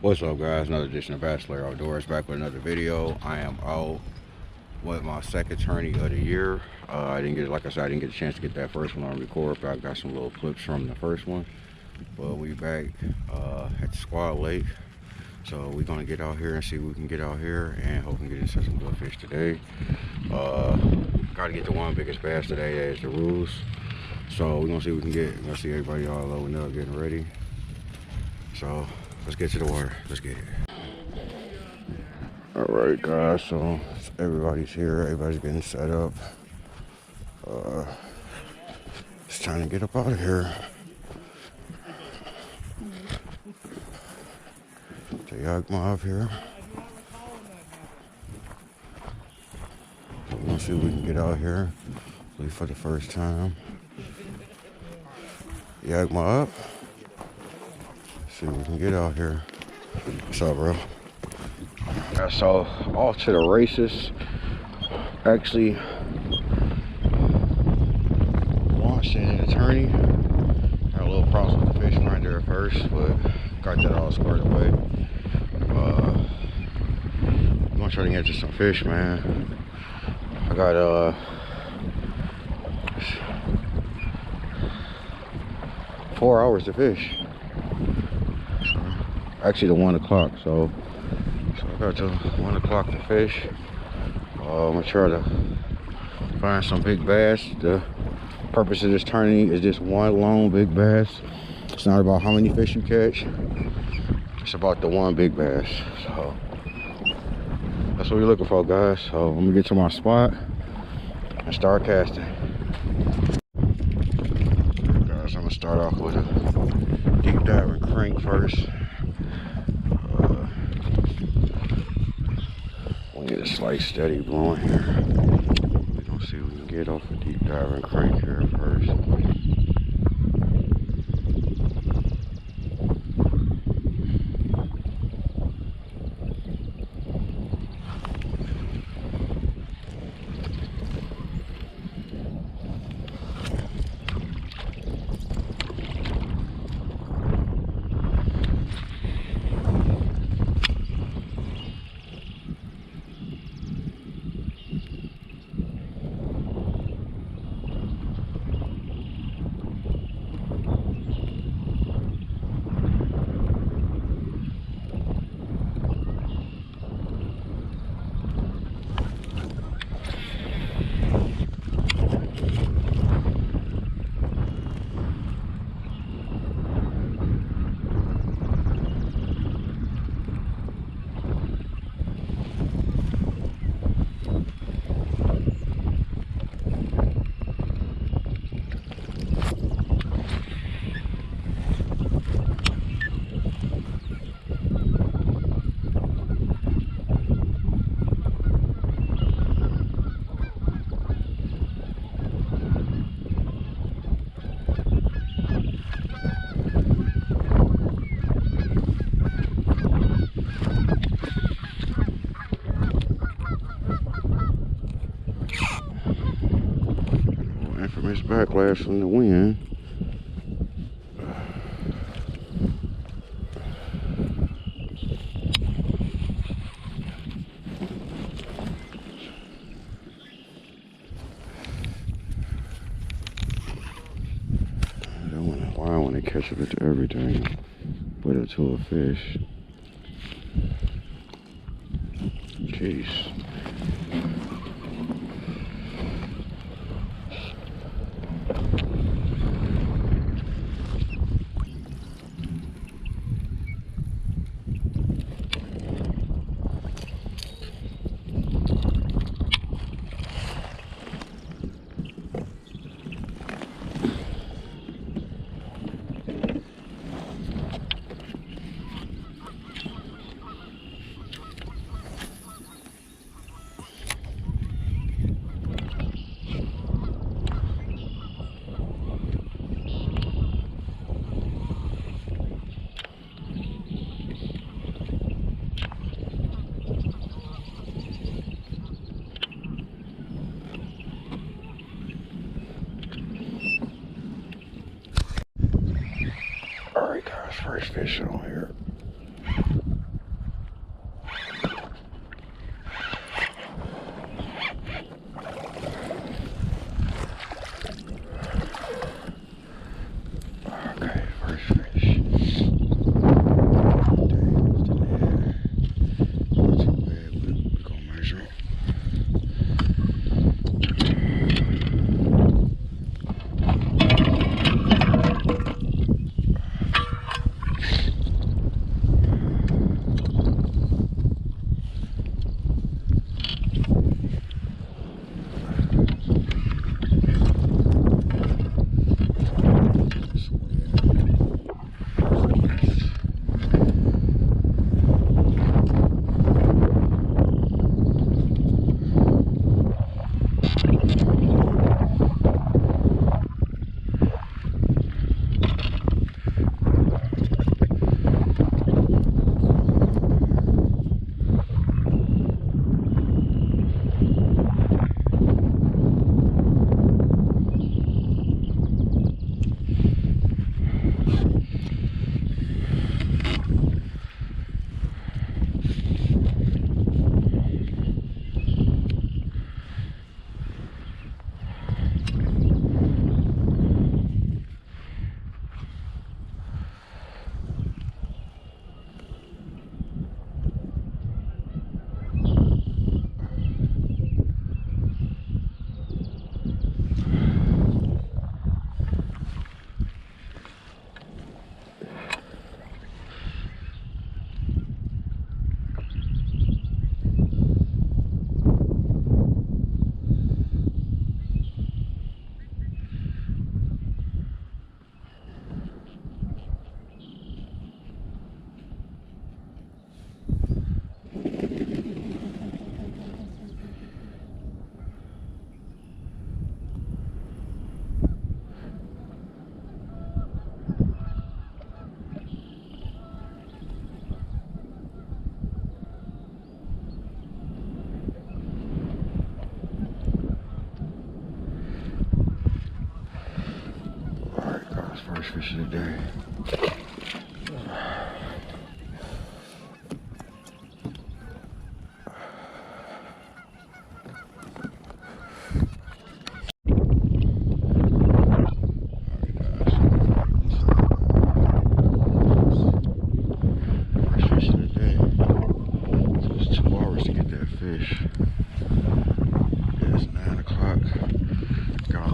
What's up, guys? Another edition of Bachelor Outdoors, back with another video. I am out with my second tourney of the year. I didn't get, like I said, I didn't get a chance to get that first one on record, but I got some little clips from the first one. But we back at the Squad Lake, so we're gonna get out here and see what we can get out here, and hope we can get into some good fish today. Gotta get the one biggest bass today, as the rules. So we're gonna see what we can get. We're gonna see everybody all loading up, getting ready. So let's get to the water. Let's get it. All right, guys. So everybody's here. Everybody's getting set up. It's time to get up out of here. Kayak mob here. So we're gonna see what we can get out here. Leave for the first time. Yak mob. See what we can get out here. What's up, bro? So off to the races. Actually launched in an attorney. Had a little problem with the fishing right there at first, but got that all squared away. I'm gonna try to get to some fish, man. I got 4 hours to fish. Actually, to 1 o'clock. So I got to 1 o'clock to fish. I'm gonna try to find some big bass. The purpose of this tourney is just one long big bass. It's not about how many fish you catch. It's about the one big bass. So that's what we're looking for, guys. So I'm gonna get to my spot and start casting. Guys, I'm gonna start off with a deep diving crank first. We'll get a slight steady blowing here. We're gonna see if we can get off a deep diving crank here first. Infamous backlash from the wind. Why I want to catch up to everything, put it to a fish. Jeez. Alright guys, first fish on here. First fish of the day.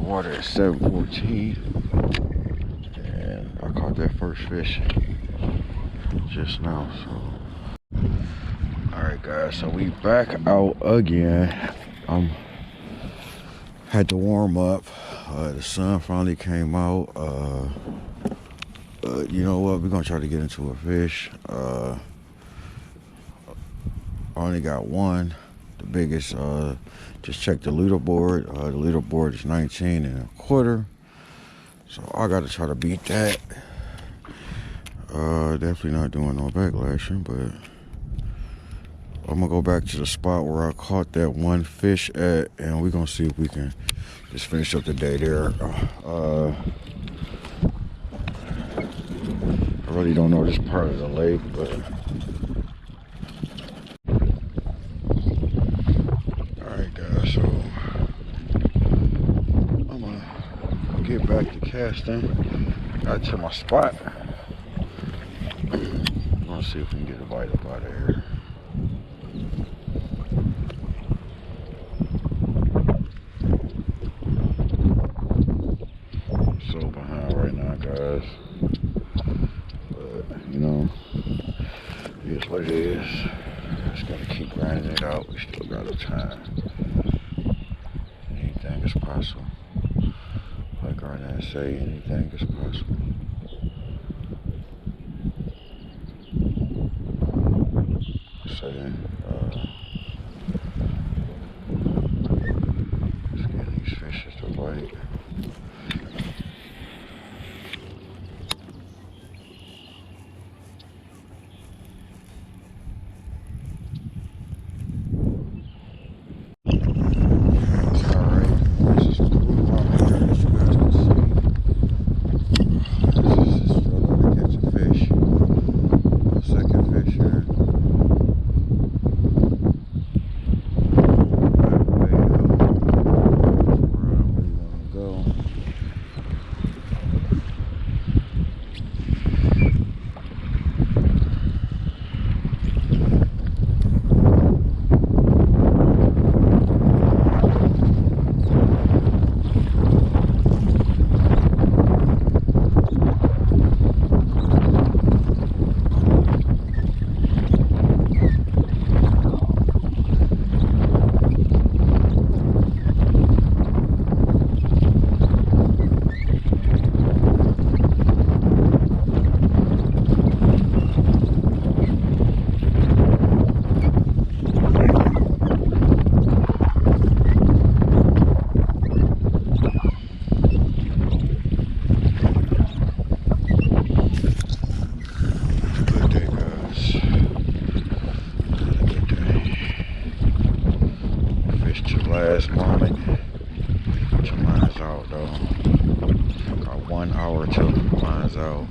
Water at 7:14, and I caught that first fish just now. So, all right, guys. So we back out again. Had to warm up. The sun finally came out. You know what? We're gonna try to get into a fish. I only got one. The biggest. Just check the leaderboard. The leaderboard is 19 1/4. So I gotta try to beat that. Definitely not doing no backlashing, but I'm gonna go back to the spot where I caught that one fish at, and we're gonna see if we can just finish up the day there. I really don't know this part of the lake, but so I'm gonna get back to casting. Got to my spot. Let's see if we can get a bite up out of here. I'm so behind right now, guys. But you know, it is what it is. Just gotta keep grinding it out. We still got a time. Anything is possible. Like Arnett say, anything is possible. Saying, let's get these fishes to bite. Last moment till mine's out though. Got 1 hour till mine's out.